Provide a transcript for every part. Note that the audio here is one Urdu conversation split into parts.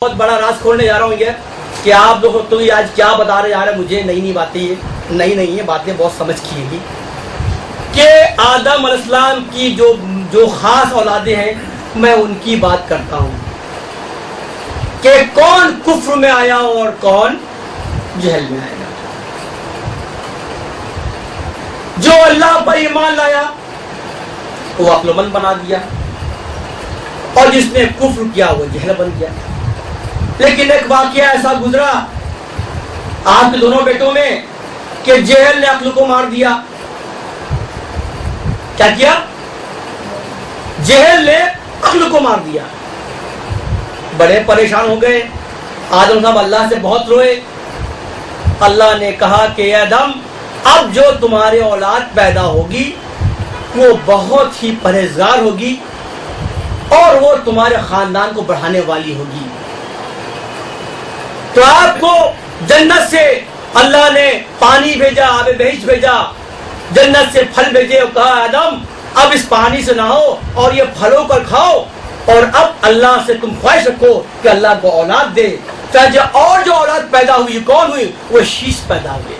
بہت بڑا راز کھولنے جا رہا ہوں یہ کہ آپ لوگ تو یہ آج کیا بتا رہے جا رہے ہیں، مجھے نئی باتیں یہ نہیں ہیں، باتیں بہت سمجھ کی ہیں کہ آدم علیہ السلام کی جو خاص اولادیں ہیں، میں ان کی بات کرتا ہوں کہ کون کفر میں آیا اور کون جہل میں آیا۔ جو اللہ پر ایمان لایا وہ عقل مند بنا دیا، اور جس نے کفر کیا وہ جہل بن گیا۔ لیکن ایک واقعہ ایسا گزرا آپ کے دونوں بیٹوں میں کہ جہل نے عقل کو مار دیا۔ کیا کیا؟ جہل نے عقل کو مار دیا۔ بڑے پریشان ہو گئے آدم صاحب، اللہ سے بہت روئے۔ اللہ نے کہا کہ اے آدم، اب جو تمہارے اولاد پیدا ہوگی وہ بہت ہی پرہیزگار ہوگی اور وہ تمہارے خاندان کو بڑھانے والی ہوگی۔ تو آپ کو جنت سے اللہ نے پانی بھیجا، آب بہشت بھیجا، جنت سے پھل بھیجے اور کہا آدم اب اس پانی سے نہاؤ اور یہ پھلوں کو کھاؤ، اور اب اللہ سے تم خواہش رکھو کہ اللہ کو اولاد دے۔ اور جو اولاد پیدا ہوئی کون ہوئی؟ وہ شیش پیدا ہوئے۔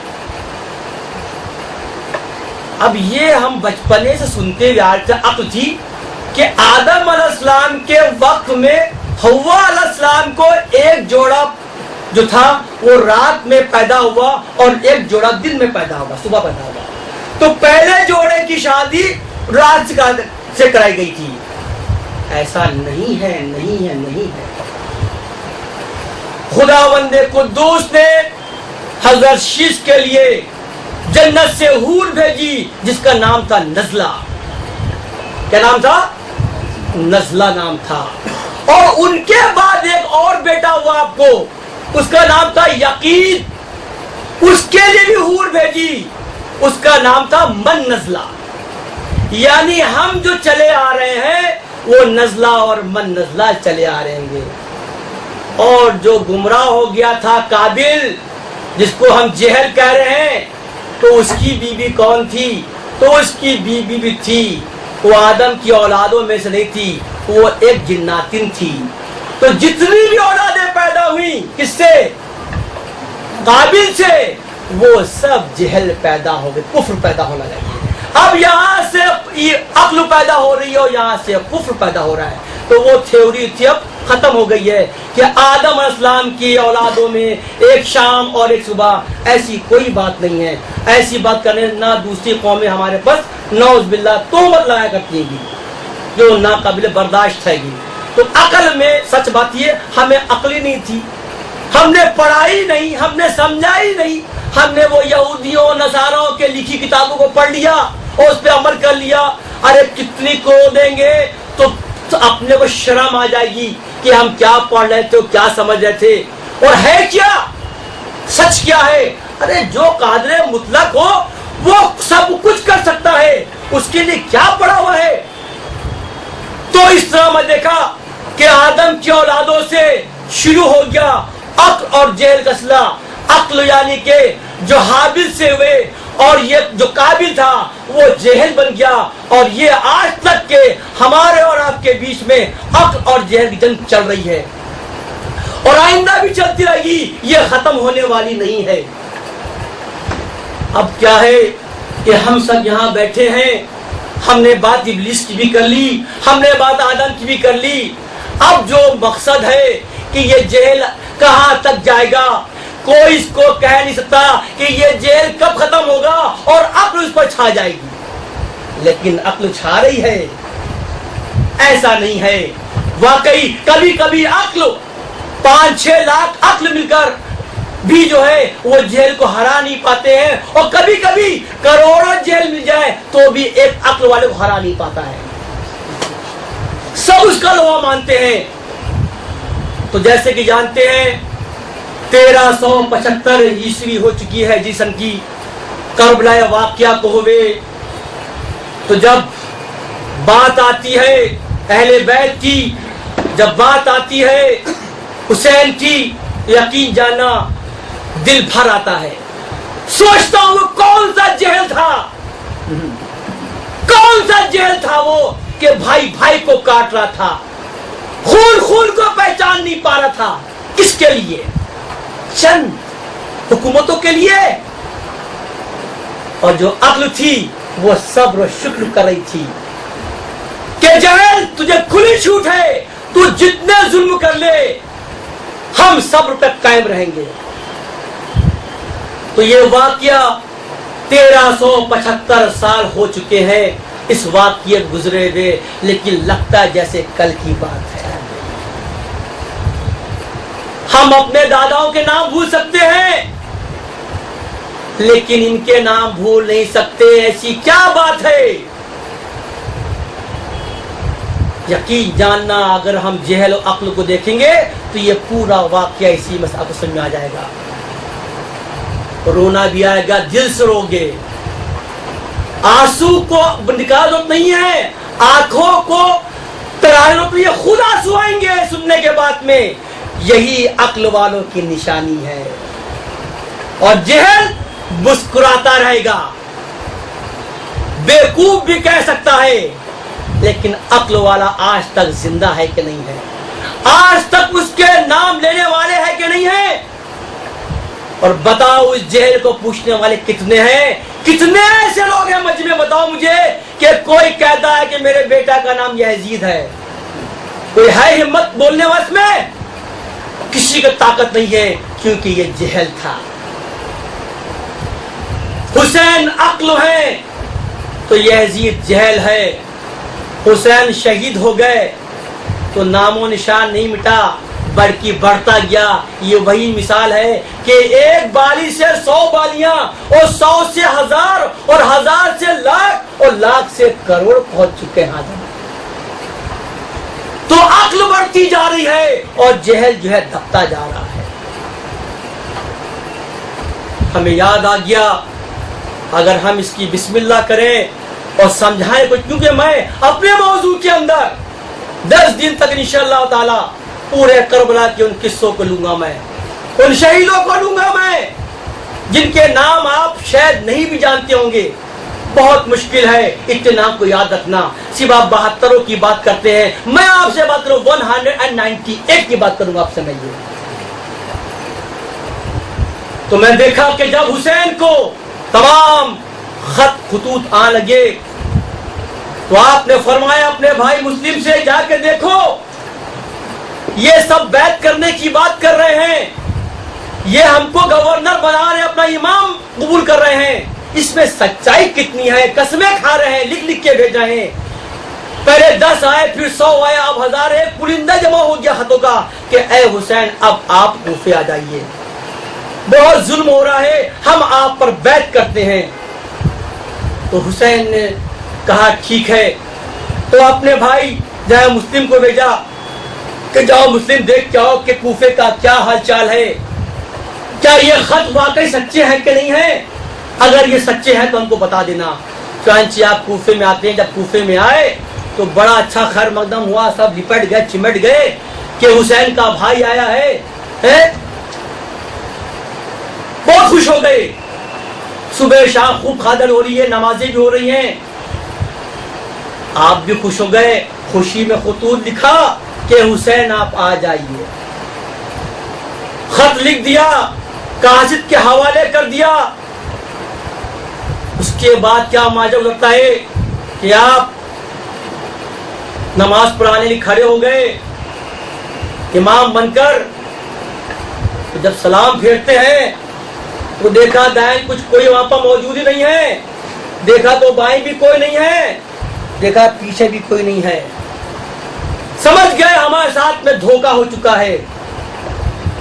اب یہ ہم بچپنے سے سنتے ہوئے آج عقل تھی کہ آدم علیہ السلام کے وقت میں حوا علیہ السلام کو ایک جوڑا جو تھا وہ رات میں پیدا ہوا اور ایک جوڑا دن میں پیدا ہوا، صبح پیدا ہوا۔ تو پہلے جوڑے کی شادی رات سے کرائی گئی تھی۔ ایسا نہیں ہے، نہیں ہے، نہیں ہے۔ خداوند قدوس نے حضرت شیش کے لیے جنت سے حور بھیجی جس کا نام تھا نزلہ۔ کیا نام تھا؟ نزلہ نام تھا۔ اور ان کے بعد ایک اور بیٹا ہوا آپ کو، اس کا نام تھا یقین، اس کے لیے بھی حور بھیجی، اس کا نام تھا من نزلہ۔ یعنی ہم جو چلے آ رہے ہیں وہ نزلہ اور من نزلہ چلے آ رہے ہیں۔ اور جو گمراہ ہو گیا تھا قابل، جس کو ہم جہل کہہ رہے ہیں، تو اس کی بیوی کون تھی؟ تو اس کی بیوی بھی تھی، وہ آدم کی اولادوں میں سے نہیں تھی، وہ ایک جناتن تھی۔ تو جتنی بھی اولادیں پیدا ہوئی کس سے؟ قابل سے، وہ سب جہل پیدا ہو گئے، کفر پیدا ہونا چاہیے۔ اب یہاں سے عقل پیدا ہو رہی ہے اور یہاں سے کفر پیدا ہو رہا ہے۔ تو وہ تھیوری تھی اب ختم ہو گئی ہے کہ آدم علیہ السلام کی اولادوں میں ایک شام اور ایک صبح، ایسی کوئی بات نہیں ہے۔ ایسی بات کرنے نہ دوسری قومیں ہمارے پاس نعوذ باللہ تہمت لایا کرتی ہیں جو ناقابل برداشت ہے گی۔ تو عقل میں سچ بات یہ ہمیں عقل ہی نہیں تھی، ہم نے پڑھائی نہیں، ہم نے سمجھا ہی نہیں، ہم نے وہ یہودیوں نصاراؤں کے لکھی کتابوں کو پڑھ لیا اور اس پہ عمل کر لیا۔ ارے کتنی کو دیں گے تو اپنے کو شرم آ جائے گی کہ ہم کیا پڑھ رہے تھے، کیا سمجھ رہے تھے، اور ہے کیا، سچ کیا ہے۔ ارے جو قادر مطلق ہو وہ سب کچھ کر سکتا ہے، اس کے لیے کیا پڑھا ہوا ہے۔ تو اس طرح میں دیکھا کہ آدم کی اولادوں سے شروع ہو گیا عقل اور جہل کا سلسلہ۔ عقل یعنی کہ جو حابل سے ہوئے، اور یہ جو قابل تھا وہ جہل بن گیا، اور یہ آج تک کے ہمارے اور آپ کے بیچ میں عقل اور جہل کی جنگ چل رہی ہے، اور آئندہ بھی چلتی رہے گی، یہ ختم ہونے والی نہیں ہے۔ اب کیا ہے کہ ہم سب یہاں بیٹھے ہیں، ہم نے بات ابلیس کی بھی کر لی، ہم نے بات آدم کی بھی کر لی۔ اب جو مقصد ہے کہ یہ جہل کہاں تک جائے گا، کوئی اس کو کہہ نہیں سکتا کہ یہ جہل کب ختم ہوگا اور عقل اس پر چھا جائے گی۔ لیکن عقل چھا رہی ہے، ایسا نہیں ہے۔ واقعی کبھی کبھی عقل 5-6 لاکھ عقل مل کر بھی جو ہے وہ جہل کو ہرا نہیں پاتے ہیں، اور کبھی کبھی کروڑوں جہل مل جائے تو بھی ایک عقل والے کو ہرا نہیں پاتا ہے۔ سب اس کا لوا مانتے ہیں۔ تو جیسے کہ جانتے ہیں 1375 عیسوی ہو چکی ہے جسم کی، کربلا واقعہ کو ہوئے۔ تو جب بات آتی ہے اہل بیت کی، جب بات آتی ہے حسین کی، یقین جانا دل بھر آتا ہے۔ سوچتا ہوں وہ کون سا جہل تھا، کون سا جہل تھا وہ کہ بھائی بھائی کو کاٹ رہا تھا، خون خون کو پہچان نہیں پا رہا تھا. کس کے لیے؟ چند حکومتوں کے لیے. اور جو عقل تھی وہ صبر و شکر کر رہی تھی کہ جہل تجھے کھلی چھوٹ ہے، تو جتنے ظلم کر لے ہم صبر پہ قائم رہیں گے. تو یہ واقعہ 1375 سال ہو چکے ہیں اس واقعے گزرے ہوئے، لیکن لگتا ہے جیسے کل کی بات ہے. ہم اپنے داداؤں کے نام بھول سکتے ہیں لیکن ان کے نام بھول نہیں سکتے. ایسی کیا بات ہے؟ یقین جاننا اگر ہم جہل و عقل کو دیکھیں گے تو یہ پورا واقعہ اسی مسئلہ کو سمجھ میں آ جائے گا. رونا بھی آئے گا، دل سے رو گے. آنسو کو نکالنا نہیں ہے، آنکھوں کو تراہنا تو یہ خود آنسو آئیں گے سننے کے بعد میں. یہی عقل والوں کی نشانی ہے. اور جہل مسکراتا رہے گا، بیوقوف بھی کہہ سکتا ہے، لیکن عقل والا آج تک زندہ ہے کہ نہیں ہے؟ آج تک اس کے نام لینے والے ہیں کہ نہیں ہیں؟ اور بتاؤ اس جہل کو پوچھنے والے کتنے ہیں؟ کتنے ایسے لوگ ہیں مجھ میں؟ بتاؤ مجھے کہ کوئی کہتا ہے کہ میرے بیٹا کا نام یزید ہے. کوئی ہے ہمت بولنے والا؟ اس میں کسی کی طاقت نہیں ہے کیونکہ یہ جہل تھا. حسین عقل ہے تو یزید جہل ہے. حسین شہید ہو گئے تو نام و نشان نہیں مٹا بلکہ بڑھتا گیا. یہ وہی مثال ہے کہ ایک بالی سے 100 بالیاں، اور 100 سے 1000، اور 1000 سے لاکھ، اور لاکھ سے کروڑ پہنچ چکے ہیں. تو عقل بڑھتی جا رہی ہے اور جہل جو ہے دبتا جا رہا ہے. ہمیں یاد آ گیا اگر ہم اس کی بسم اللہ کریں اور سمجھائیں کچھ، کیونکہ میں اپنے موضوع کے اندر 10 دن تک انشاءاللہ تعالی پورے کربلا کے ان قصوں کو لوں گا، میں ان شہیدوں کو لوں گا میں جن کے نام آپ شاید نہیں بھی جانتے ہوں گے. بہت مشکل ہے اتنے نام کو یاد رکھنا. صرف آپ 72 کی بات کرتے ہیں، میں آپ سے بات کروں 198 کی بات کروں گا آپ سے. میں یہ تو میں دیکھا کہ جب حسین کو تمام خطوط آ لگے تو آپ نے فرمایا اپنے بھائی مسلم سے جا کے دیکھو، یہ سب بیعت کرنے کی بات کر رہے ہیں، یہ ہم کو گورنر بنا رہے، اپنا امام قبول کر رہے ہیں، اس میں سچائی کتنی ہے؟ قسمیں کھا رہے ہیں، لکھ کے بھیج رہے ہیں. پہلے 10 آئے، پھر 100 آئے، اب 1000 ہے. پرندہ جمع ہو گیا خطوں کا کہ اے حسین اب آپ کوفے آ جائیے، بہت ظلم ہو رہا ہے، ہم آپ پر بیعت کرتے ہیں. تو حسین نے کہا ٹھیک ہے. تو اپنے بھائی جہاں مسلم کو بھیجا کہ جاؤ مسلم دیکھ کے آؤ کہ کوفے کا کیا حال چال ہے، کیا یہ خط واقعی سچے ہیں کہ نہیں ہیں؟ اگر یہ سچے ہیں تو ہم کو بتا دینا. چنانچہ آپ کوفے میں آتے ہیں. جب کوفے میں آئے تو بڑا اچھا خیر مقدم ہوا، سب لپٹ گئے، چمٹ گئے کہ حسین کا بھائی آیا ہے. بہت خوش ہو گئے. صبح شام خوب خادر ہو رہی ہے، نمازیں بھی ہو رہی ہیں. آپ بھی خوش ہو گئے. خوشی میں خطوط لکھا کہ حسین آپ آ جائیے. خط لکھ دیا، قاصد کے حوالے کر دیا. اس کے بعد کیا ماجرا گزرتا ہے کہ آپ نماز پڑھانے لیے کھڑے ہو گئے امام بن کر. تو جب سلام پھیرتے ہیں تو دیکھا دائیں کچھ کوئی وہاں پر موجود ہی نہیں ہے، دیکھا تو بائیں بھی کوئی نہیں ہے، دیکھا پیچھے بھی کوئی نہیں ہے. سمجھ گئے ہمارے ساتھ میں دھوکہ ہو چکا ہے.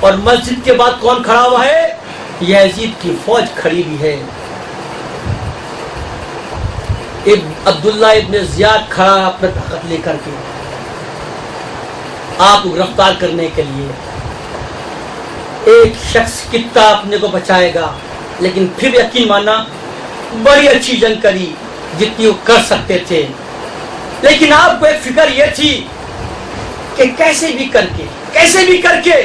اور مسجد کے بعد کون کھڑا ہوا ہے؟ یزید کی فوج کھڑی ہوئی ہے. عبداللہ ابن زیاد کھڑا ہے اپنا طاقت لے کر کے آپ کو گرفتار کرنے کے لیے. ایک شخص کتنا اپنے کو بچائے گا، لیکن پھر یقین ماننا بڑی اچھی جنگ کری جتنی وہ کر سکتے تھے. لیکن آپ کو ایک فکر یہ تھی کہ کیسے بھی کر کے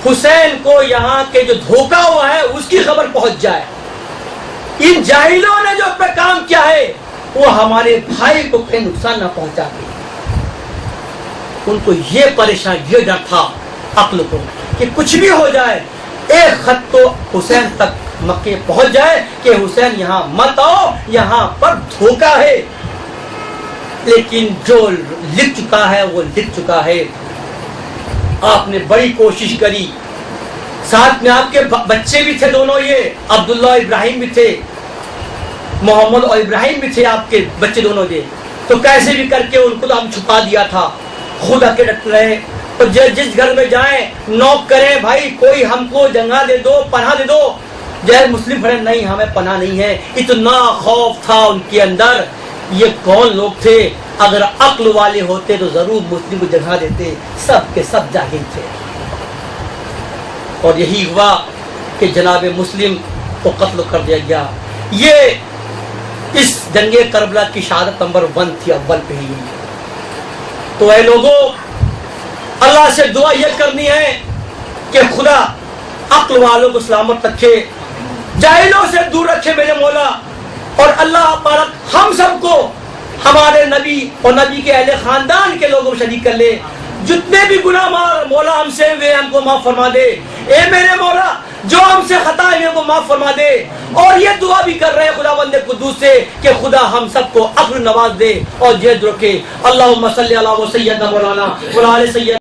حسین کو یہاں کے جو دھوکہ ہوا ہے اس کی خبر پہنچ جائے. ان جاہلوں نے جو اپنا کام کیا ہے وہ ہمارے بھائی کو کوئی نقصان نہ پہنچا دے. ان کو یہ پریشان، یہ ڈر تھا عقل کو کہ کچھ بھی ہو جائے، ایک خط تو حسین تک مکے پہنچ جائے کہ حسین یہاں مت آؤ، یہاں پر دھوکہ ہے۔ لیکن جو لکھ چکا ہے وہ لکھ چکا ہے۔ آپ نے بڑی کوشش کری، ساتھ میں آپ کے بچے بھی تھے دونوں، یہ عبداللہ ابراہیم بھی تھے، محمد اور ابراہیم بھی تھے، آپ کے بچے دونوں تھے، تو کیسے بھی کر کے ان کو تو ہم چھپا دیا تھا، خود آ کے ڈٹ رہے، اور جس گھر میں جائیں نوک کریں، بھائی کوئی ہم کو جگہ دے دو، پناہ دے دو، جیسے مسلم پڑھے نہیں ہمیں پناہ نہیں ہے۔ اتنا خوف تھا ان کے اندر۔ یہ کون لوگ تھے؟ اگر عقل والے ہوتے تو ضرور مسلم کو جگہ دیتے، سب کے سب جاہل تھے۔ اور یہی ہوا کہ جناب مسلم کو قتل کر دیا گیا۔ یہ اس جنگ کربلا کی شہادت نمبر 1 تھی، اول پہ ہی۔ تو اے لوگوں، اللہ سے دعا یہ کرنی ہے کہ خدا عقل والوں کو سلامت رکھے، جاہلوں سے دور رکھے میرے مولا، اور اللہ پاک ہم سب کو ہمارے نبی اور نبی کے اہل خاندان کے لوگوں شریک کر لے۔ جتنے بھی گناہ مولا ہم سے ہوئے ہم کو معاف فرما دے، اے میرے مولا جو ہم سے خطا ہے کو معاف فرما دے۔ اور یہ دعا بھی کر رہے ہیں خدا بندے قدوس سے کہ خدا ہم سب کو عقل نواز دے اور جید رکھے۔ اللہم صلی علی سیدنا مولانا وعلی آل سیدنا